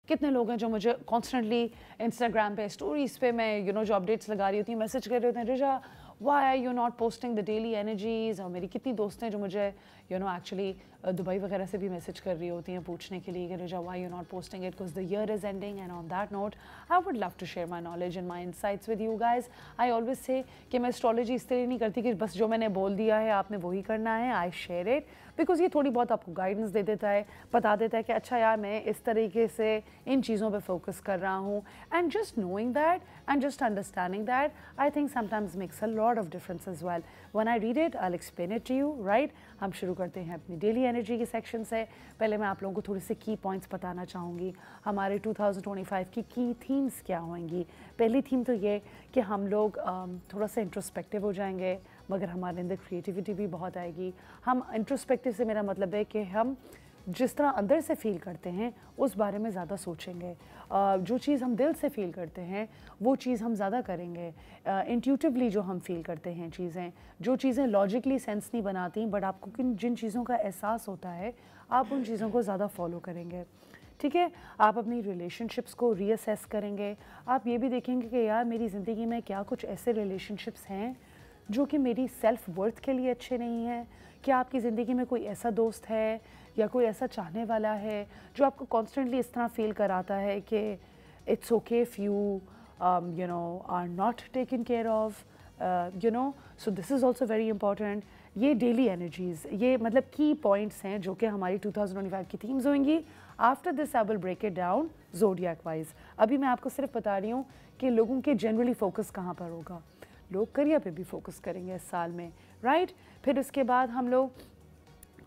कितने लोग हैं जो मुझे कॉन्स्टेंटली इंस्टाग्राम पे स्टोरीज पे मैं जो अपडेट्स लगा रही होती हूँ, मैसेज कर रहे होते हैं, Riza why are you not posting the daily energies. और मेरी कितनी दोस्त हैं जो मुझे एक्चुअली दुबई वगैरह से भी मैसेज कर रही होती हैं पूछने के लिए कि रिजा why you not posting it because the year is ending. And on that note I would love to share my knowledge and my insights with you guys. I always say कि मैं एस्ट्रोलॉजी इस तरह नहीं करती कि बस जो मैंने बोल दिया है आपने वही करना है। आई शेयर इट बिकॉज ये थोड़ी बहुत आपको गाइडेंस दे देता है, बता देता है कि अच्छा यार मैं इस तरीके से इन चीज़ों पे फोकस कर रहा हूँ। And just knowing that and just understanding that I think sometimes makes a lot of difference as well. When I read it I will explain it to you, right. हम शुरू करते हैं अपनी डेली एनर्जी के section से। पहले मैं आप लोगों को थोड़े से की पॉइंट्स बताना चाहूँगी। हमारे 2025 की थीम्स क्या होंगी। पहली थीम तो ये कि हम लोग थोड़ा सा इंट्रोस्पेक्टिव हो जाएंगे, मगर हमारे अंदर क्रिएटिविटी भी बहुत आएगी। हम इंट्रोस्पेक्टिव से मेरा मतलब है कि हम जिस तरह अंदर से फील करते हैं उस बारे में ज़्यादा सोचेंगे। जो चीज़ हम दिल से फील करते हैं वो चीज़ हम ज़्यादा करेंगे। इंट्यूटिवली जो हम फील करते हैं चीज़ें, जो चीज़ें लॉजिकली सेंस नहीं बनाती बट आपको जिन चीज़ों का एहसास होता है आप उन चीज़ों को ज़्यादा फॉलो करेंगे। ठीक है, आप अपनी रिलेशनशिप्स को रीअसेस करेंगे। आप ये भी देखेंगे कि यार मेरी ज़िंदगी में क्या कुछ ऐसे रिलेशनशिप्स हैं जो कि मेरी सेल्फ वर्थ के लिए अच्छे नहीं हैं। क्या आपकी ज़िंदगी में कोई ऐसा दोस्त है या कोई ऐसा चाहने वाला है जो आपको कॉन्स्टेंटली इस तरह फील कराता है कि it's okay if you are not taken care of so this is also very important. ये डेली एनर्जीज़, ये मतलब की पॉइंट्स हैं जो कि हमारी 2025 की थीम्स होंगी। After this I will break it down zodiac wise. अभी मैं आपको सिर्फ बता रही हूँ कि लोगों के जनरली फोकस कहाँ पर होगा। लोग करियर पे भी फोकस करेंगे इस साल में, राइट। फिर उसके बाद हम लोग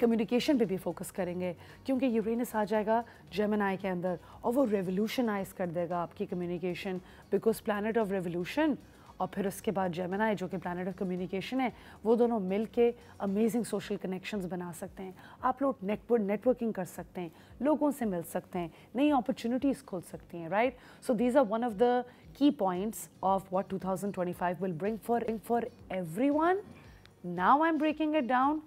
कम्युनिकेशन पे भी फोकस करेंगे क्योंकि यूरेनस आ जाएगा जेमिनी के अंदर और वो रेवोल्यूशनाइज कर देगा आपकी communication, because planet of revolution और फिर उसके बाद जेमिनी जो कि प्लैनेट ऑफ कम्युनिकेशन है, वो दोनों मिल के अमेजिंग सोशल कनेक्शंस बना सकते हैं। आप लोग नेटवर्किंग कर सकते हैं, लोगों से मिल सकते हैं, नई अपॉर्चुनिटीज़ खोल सकती हैं, right. So these are one of the key points of what 2025 will bring for everyone. Now I am breaking it down.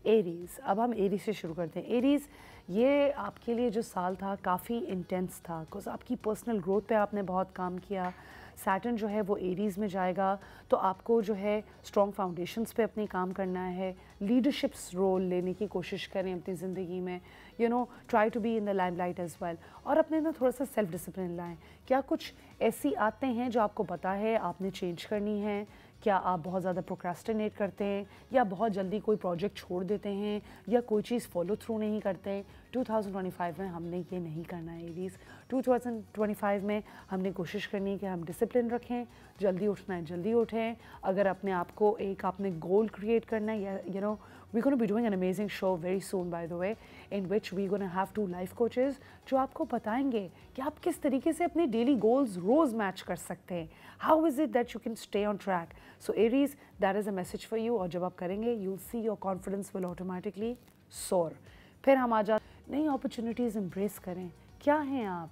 Aries, अब हम एरीज़ से शुरू करते हैं। एरीज़, ये आपके लिए जो साल था काफ़ी इंटेंस था बिकॉज आपकी पर्सनल ग्रोथ पे आपने बहुत काम किया। सैटर्न जो है वो एरीज़ में जाएगा तो आपको जो है स्ट्रॉन्ग फाउंडेशंस पे अपनी काम करना है। लीडरशिप्स रोल लेने की कोशिश करें अपनी ज़िंदगी में, try to be in the limelight as well. और अपने अंदर थोड़ा सा सेल्फ डिसिप्लिन लाएं। क्या कुछ ऐसी आदतें हैं जो आपको पता है आपने चेंज करनी है? क्या आप बहुत ज़्यादा प्रोक्रेस्टिनेट करते हैं या बहुत जल्दी कोई प्रोजेक्ट छोड़ देते हैं या कोई चीज़ फॉलो थ्रू नहीं करते? 2025 में हमने ये नहीं करना है एरीज़। 2025 में हमने कोशिश करनी है कि हम डिसिप्लिन रखें, जल्दी उठना है जल्दी उठें। अगर अपने आप को एक आपने गोल क्रिएट करना है, we're going to be doing an amazing show very soon by the way in which we're going to have 2 life coaches जो आपको बताएंगे कि आप किस तरीके से अपने डेली गोल्स रोज़ मैच कर सकते हैं। How is it that you can stay on track? So Aries, that is a message for you। और जब आप करेंगे you'll see your confidence will automatically soar। फिर हम आ जाते नई अपॉर्चुनिटीज़ embrace करें। क्या हैं आप?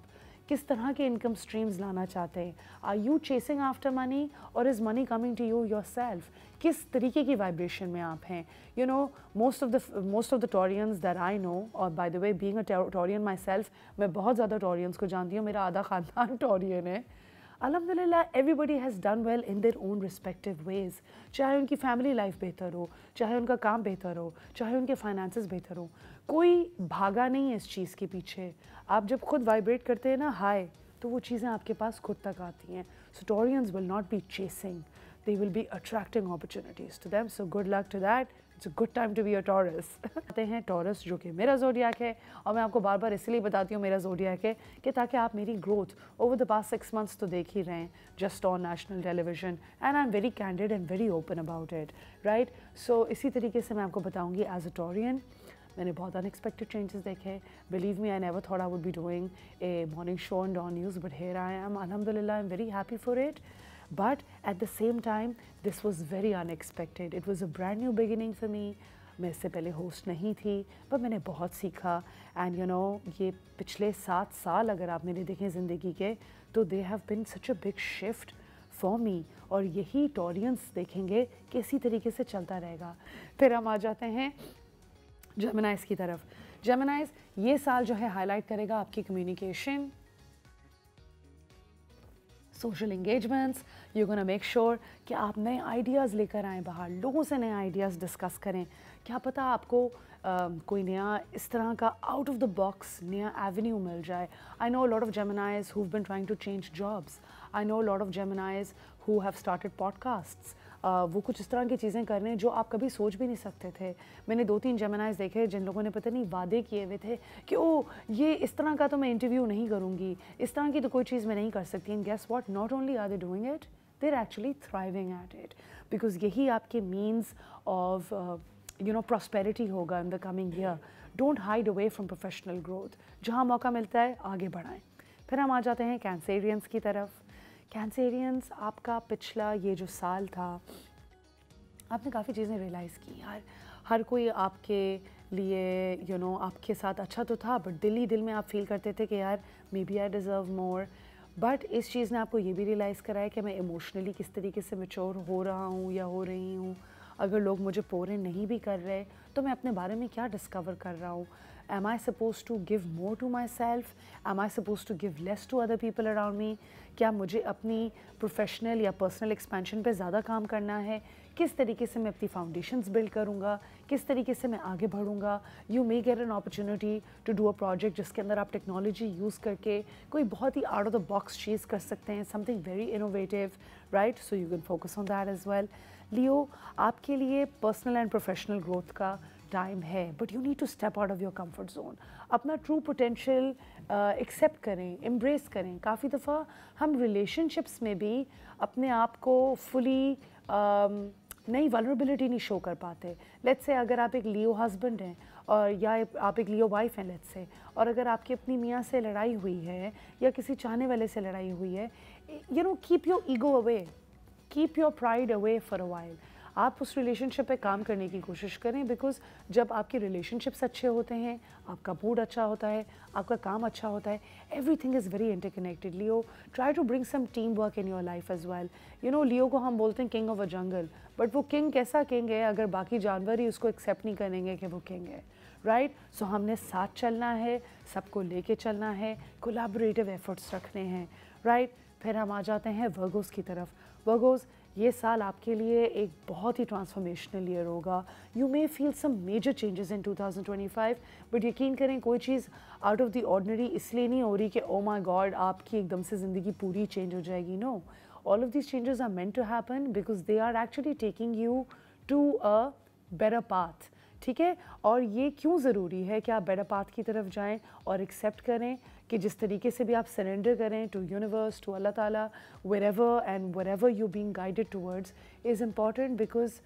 किस तरह के इनकम स्ट्रीम्स लाना चाहते हैं? Are you chasing after money और is money coming to you yourself? किस तरीके की वाइब्रेशन में आप हैं? Most of the Taurians that I know, और by the way being a Taurian myself, मैं बहुत ज़्यादा टॉरियंस को जानती हूँ, मेरा आधा ख़ानदान टॉरियन है। अल्हम्दुलिल्लाह everybody has done well in their own respective ways. चाहे उनकी फैमिली लाइफ बेहतर हो, चाहे उनका काम बेहतर हो, चाहे उनके फाइनेंसेस बेहतर हो, कोई भागा नहीं है इस चीज़ के पीछे। आप जब खुद वाइब्रेट करते हैं ना हाई, तो वो चीज़ें आपके पास खुद तक आती हैं। So Taurians will not be chasing, they will be attracting opportunities to them, so good luck to that। It's a good time to be a Taurus। आते हैं टॉरस जो कि मेरा ज़ोडिएक है, और मैं आपको बार बार इसलिए बताती हूँ मेरा ज़ोडिएक है कि ताकि आप मेरी growth over the past 6 months तो देख ही रहे हैं just on national television, and I am very candid and very open about it, right. So इसी तरीके से मैं आपको बताऊँगी एज अ टॉरियन मैंने बहुत अनएक्सपेक्टेड चेंजेस देखे। Believe me, I never thought I would be doing a morning show on Dawn News, but here I am. अल्हम्दुलिल्लाह, I am very happy for it. But at the same time, this was very unexpected. It was a brand new beginning for me. मैं इससे पहले host नहीं थी, पर मैंने बहुत सीखा। एंड ये पिछले 7 साल अगर आप मेरे देखें ज़िंदगी के, तो they have been such a big shift for me. और यही टॉरियंस देखेंगे कि इसी तरीके से चलता रहेगा। फिर हम आ जाते हैं जेमिनाइज़ की तरफ। जेमिनाइज़ ये साल जो है हाईलाइट करेगा आपकी communication, social engagements, you gonna make sure कि आप नए आइडियाज़ लेकर आएँ बाहर, लोगों से नए आइडियाज़ डिस्कस करें. क्या पता आपको कोई नया इस तरह का आउट ऑफ द बॉक्स नया एवेन्यू मिल जाए. I know lot of Geminis who have been trying to change jobs. I know lot of Geminis who have started podcasts. वो कुछ इस तरह की चीज़ें कर रहे हैं जो आप कभी सोच भी नहीं सकते थे. मैंने 2-3 जेमिनाइज देखे जिन लोगों ने पता नहीं वादे किए हुए थे कि ओ ये इस तरह का तो मैं इंटरव्यू नहीं करूँगी, इस तरह की तो कोई चीज़ मैं नहीं कर सकती. And guess what, not only are they doing it, they are actually thriving at it, because यही आपके मीन्स ऑफ प्रॉस्पेरिटी होगा in the coming year. Don't hide away from professional growth. जहाँ मौका मिलता है आगे बढ़ाएं. फिर हम आ जाते हैं कैंसेरियंस की तरफ. कैंसेरियंस, आपका पिछला ये जो साल था, आपने काफ़ी चीज़ें रियलाइज़ की. यार हर कोई आपके लिए आपके साथ अच्छा तो था, बट दिल ही दिल में आप फील करते थे कि यार maybe I deserve more. But इस चीज़ ने आपको ये भी रियलाइज़ कराया कि मैं इमोशनली किस तरीके से मैच्योर हो रहा हूँ या हो रही हूँ. अगर लोग मुझे पूरे नहीं भी कर रहे तो मैं अपने बारे में क्या डिस्कवर कर रहा हूँ. Am I supposed to give more to myself? Am I supposed to give less to other people around me? क्या मुझे अपनी प्रोफेशनल या पर्सनल एक्सपेंशन पे ज़्यादा काम करना है? किस तरीके से मैं अपनी फाउंडेशंस बिल्ड करूँगा? किस तरीके से मैं आगे बढ़ूँगा? You may get an opportunity to do a project जिसके अंदर आप टेक्नोलॉजी यूज़ करके कोई बहुत ही आउट ऑफ द बॉक्स चीज़ कर सकते हैं, something very innovative, right? So you can focus on that as well. Leo, आपके लिए पर्सनल एंड प्रोफेशनल ग्रोथ का टाइम है, but you need to step out of your comfort zone. अपना true potential accept करें, embrace करें. काफ़ी दफ़ा हम रिलेशनशिप्स में भी अपने आप को फुली नई वल्नरेबिलिटी नहीं शो कर पाते. लेट्स से अगर आप एक लियो हस्बैंड हैं और या आप एक लियो वाइफ हैं लेट्स से, और अगर आपकी अपनी मियाँ से लड़ाई हुई है या किसी चाहने वाले से लड़ाई हुई है, keep your ego away, keep your pride away for a while. आप उस रिलेशनशिप पे काम करने की कोशिश करें, बिकॉज जब आपके रिलेशनशिप्स अच्छे होते हैं, आपका मूड अच्छा होता है, आपका काम अच्छा होता है, everything is very interconnected. Leo, try to bring some team work in your life as well. Leo को हम बोलते हैं king of a jungle, but वो किंग कैसा किंग है अगर बाकी जानवर ही उसको एक्सेप्ट नहीं करेंगे कि वो किंग है, राइट? सो हमने साथ चलना है, सबको लेके चलना है, कोलैबोरेटिव एफर्ट्स रखने हैं, राइट? फिर हम आ जाते हैं वर्गोस की तरफ. वर्गोस, ये साल आपके लिए एक बहुत ही ट्रांसफॉर्मेशनल ईयर होगा. You may feel some major changes in 2025, but यकीन करें कोई चीज़ आउट ऑफ द ऑर्डिनरी इसलिए नहीं हो रही कि ओ माय गॉड आपकी एकदम से ज़िंदगी पूरी चेंज हो जाएगी. No, all of this changes are meant to happen because they are actually taking you to a better path. ठीक है? और ये क्यों ज़रूरी है कि आप बेटर पाथ की तरफ जाएं और एक्सेप्ट करें कि जिस तरीके से भी आप सरेंडर करें टू यूनिवर्स, टू अल्लाह ताला, wherever and wherever you're being guided towards is important because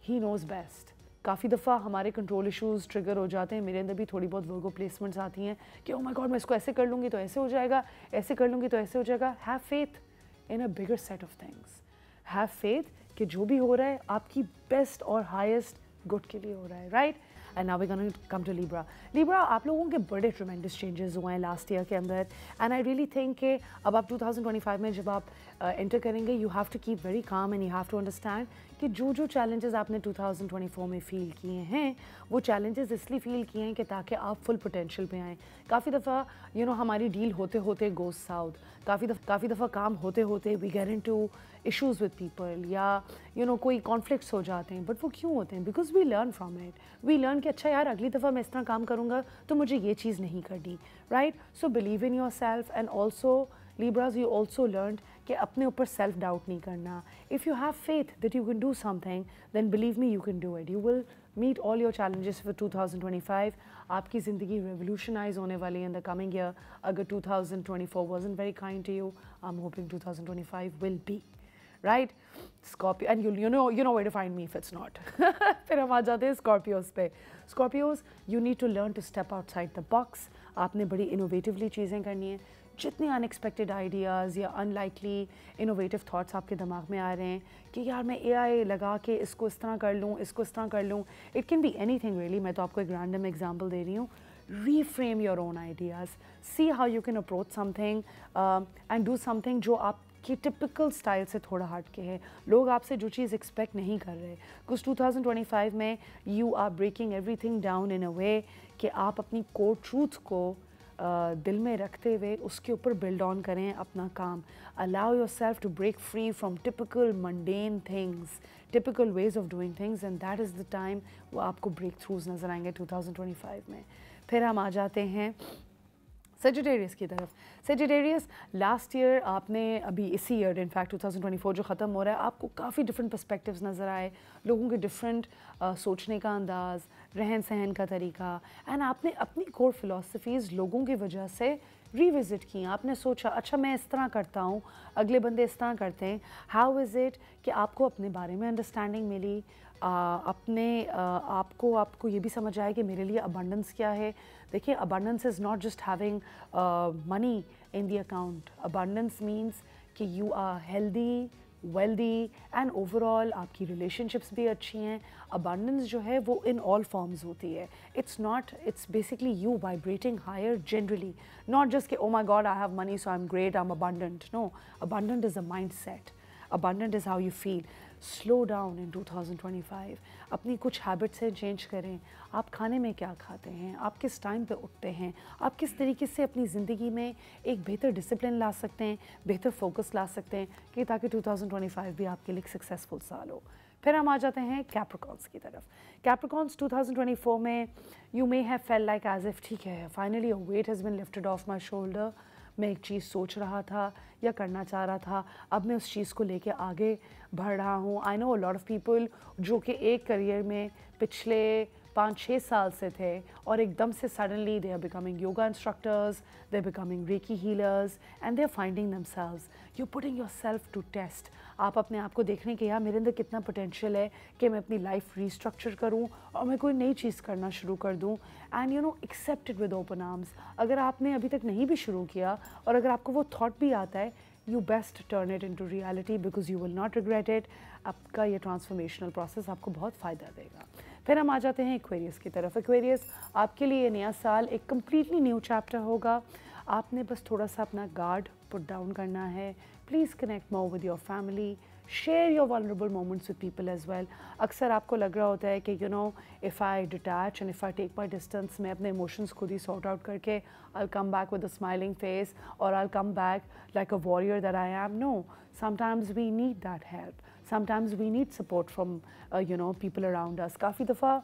he knows best. काफ़ी दफ़ा हमारे कंट्रोल इश्यूज़ ट्रिगर हो जाते हैं. मेरे अंदर भी थोड़ी बहुत वर्गो प्लेसमेंट्स आती हैं कि ओ माय गॉड मैं इसको ऐसे कर लूँगी तो ऐसे हो जाएगा, ऐसे कर लूँगी तो ऐसे हो जाएगा. Have faith in a bigger set of things. Have faith कि जो भी हो रहा है आपकी बेस्ट और हाईएस्ट गुड के लिए हो रहा है, right? And now we gonna come to Libra. Libra, आप लोगों के बड़े ट्रिमेंडस चेंजेस हुए हैं लास्ट ईयर के अंदर, एंड आई रियली थिंक कि अब आप 2025 में जब आप एंटर करेंगे, you have to keep very calm and you have to understand कि जो चैलेंजेस आपने 2024 में फ़ील किए हैं वो चैलेंजेस इसलिए फ़ील किए हैं कि ताकि आप फुल पोटेंशियल पे आएँ. काफ़ी दफ़ा हमारी डील होते होते गोज साउथ. काफ़ी दफ़ा काम होते होते we get into issues with people या कोई कॉन्फ्लिक्ट्स हो जाते हैं. बट वो क्यों होते हैं? Because we learn from it. We learn कि अच्छा यार अगली दफ़ा मैं इस तरह काम करूँगा तो मुझे ये चीज़ नहीं करनी, right? So believe in your self and also Libras, you also learned कि अपने ऊपर सेल्फ डाउट नहीं करना. If you have faith that you can do something, then believe me, you can do it. You will meet all your challenges for 2025. आपकी ज़िंदगी revolutionize होने वाली है in the coming year. अगर 2024 wasn't very kind to you, I'm hoping 2025 will be. Right? Scorpio, and you know where to find me if it's not. फिर हम आ जाते हैं Scorpios पे. Scorpios, you need to learn to step outside the box. आपने बड़ी innovatively चीज़ें करनी है. जितने अनएक्सपेक्टेड आइडियाज़ या अनलाइकली इनोवेटिव थॉट्स आपके दिमाग में आ रहे हैं कि यार मैं AI लगा के इसको इस तरह कर लूँ, इसको इस तरह कर लूँ. It can be anything really. मैं तो आपको एक रैंडम एग्जांपल दे रही हूँ. Reframe your own ideas. See how you can approach something and do something जो आपकी टिपिकल स्टाइल से थोड़ा हट के है. लोग आपसे जो चीज़ एक्सपेक्ट नहीं कर रहे. कुछ 2025 में you are breaking everything down in a way कि आप अपनी कोर ट्रूथ को दिल में रखते हुए उसके ऊपर बिल्ड ऑन करें अपना काम. Allow yourself to break free from typical mundane things, typical ways of doing things, and that is the time वो आपको breakthroughs नज़र आएंगे 2025 में. फिर हम आ जाते हैं सेजिटेरियस की तरफ. सेजिटेरियस लास्ट ईयर आपने अभी इसी ईयर इनफैक्ट 2024 जो ख़त्म हो रहा है आपको काफ़ी डिफरेंट पर्सपेक्टिव्स नज़र आए, लोगों के डिफरेंट सोचने का अंदाज़, रहन सहन का तरीका, एंड आपने अपनी कोर फिलॉसफीज़ लोगों की वजह से रिविज़िट की. आपने सोचा अच्छा मैं इस तरह करता हूँ, अगले बंदे इस तरह करते हैं. हाउ इज़ इट कि आपको अपने बारे में अंडरस्टैंडिंग मिली, आपको ये भी समझ आया कि मेरे लिए अबंडेंस क्या है. देखिए abundance is not just having money in the account. Abundance means कि you are healthy, wealthy and overall आपकी रिलेशनशिप्स भी अच्छी हैं. अबंडेंस जो है वो इन ऑल फॉर्म्स होती है. It's basically you vibrating higher generally, not just कि oh my god I have money so I am great, I am abundant. No, abundant is a mind set. Abundant is how you feel. Slow down in 2025. अपनी कुछ habit से change करें. आप खाने में क्या खाते हैं, आप किस टाइम पे उठते हैं, आप किस तरीके से अपनी ज़िंदगी में एक बेहतर डिसिप्लिन ला सकते हैं, बेहतर फोकस ला सकते हैं कि ताकि 2025 भी आपके लिए सक्सेसफुल साल हो. फिर हम आ जाते हैं कैप्रिकॉन्स की तरफ. कैप्रिकॉन्स 2024 में you may have felt like as if ठीक है finally a weight has been lifted off my shoulder. मैं एक चीज़ सोच रहा था या करना चाह रहा था, अब मैं उस चीज़ को लेके आगे बढ़ रहा हूँ. I know a lot of people जो कि एक करियर में पिछले 5-6 साल से थे और एकदम से suddenly they are becoming yoga instructors, they are becoming reiki healers and they are finding themselves. You putting yourself to test. आप अपने आप को देखने के यार मेरे अंदर कितना पोटेंशियल है कि मैं अपनी लाइफ रीस्ट्रक्चर करूं और मैं कोई नई चीज़ करना शुरू कर दूं. And you know accept it with open arms. अगर आपने अभी तक नहीं भी शुरू किया और अगर आपको वो थॉट भी आता है, you best turn it into reality because you will not regret it. आपका ये ट्रांसफॉर्मेशनल प्रोसेस आपको बहुत फ़ायदा देगा. फिर हम आ जाते हैं एक्वेरियस की तरफ. एक्वेरियस आपके लिए ये नया साल एक कम्प्लीटली न्यू चैप्टर होगा. आपने बस थोड़ा सा अपना गार्ड पुट डाउन करना है. Please connect more with your family. Share your vulnerable moments with people as well. अक्सर आपको लग रहा होता है कि you know if I detach and if I take my distance, मैं अपने इमोशंस खुद ही सॉर्ट आउट करके I come back with a smiling face और I come back like a warrior that I am. No, sometimes we need that help. Sometimes we need support from you know people around us. काफ़ी दफ़ा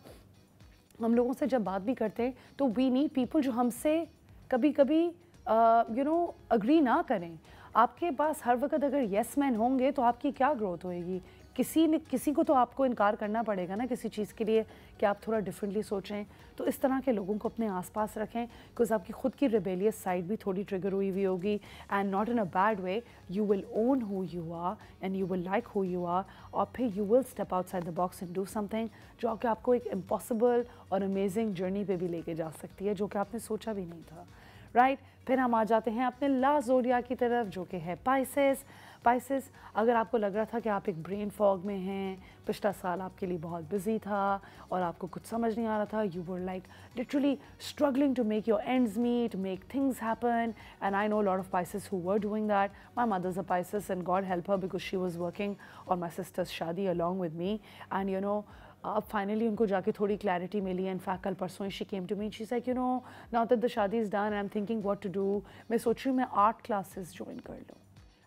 हम लोगों से जब बात भी करते हैं तो वी नीड पीपल जो हमसे कभी कभी यू नो अग्री ना करें. आपके पास हर वक्त अगर येस मैन होंगे तो आपकी क्या ग्रोथ होएगी. किसी को तो आपको इनकार करना पड़ेगा ना किसी चीज़ के लिए कि आप थोड़ा डिफरेंटली सोचें. तो इस तरह के लोगों को अपने आसपास रखें बिकॉज आपकी खुद की रिबेलियस साइड भी थोड़ी ट्रिगर हुई होगी. And not in a bad way. You will own who you are and you will like who you are. और फिर you will step outside the box and do something जो कि आपको एक इम्पॉसिबल और अमेजिंग जर्नी पे भी लेके जा सकती है जो कि आपने सोचा भी नहीं था. राइट. फिर हम आ जाते हैं अपने लास्ट ज़ोडिया की तरफ जो कि है पाइसेस. पाइसेस, अगर आपको लग रहा था कि आप एक ब्रेन फॉग में हैं, पिछला साल आपके लिए बहुत बिजी था और आपको कुछ समझ नहीं आ रहा था, you were like literally struggling to make your ends meet, make things happen. And I know lot of Pisces who were doing that. My mother's a Pisces and God help her because she was working on my sisters शादी along with me. And you know अब finally उनको जाके थोड़ी clarity मिली. And fact कल परसों she came to me, she said you know now that the शादी is done I am thinking what to do. मैं सोच रही हूँ मैं आर्ट क्लासेस ज्वाइन कर लूँ.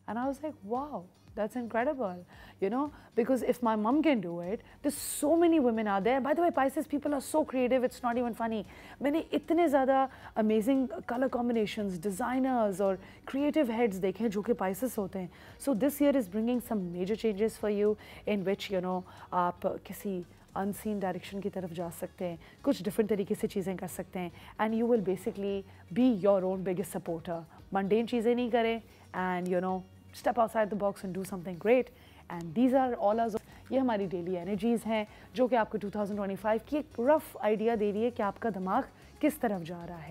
And I was like wow, that's incredible, you know, because if my mom can do it, there's so many women out there. By the way, Pisces people are so creative, it's not even funny. मैंने इतने ज़्यादा amazing color combinations, designers और creative heads देखे हैं जो कि Pisces होते हैं. So this year is bringing some major changes for you in which, you know, आप किसी अनसीन डायरेक्शन की तरफ जा सकते हैं, कुछ डिफरेंट तरीके से चीज़ें कर सकते हैं. And you will basically be your own biggest supporter. Mundane चीज़ें नहीं करें and you no step outside the box and do something great. And these are all our ये हमारी डेली एनर्जीज़ हैं जो कि आपको 2025 की एक रफ आइडिया दे रही है कि आपका दिमाग किस तरफ जा रहा है.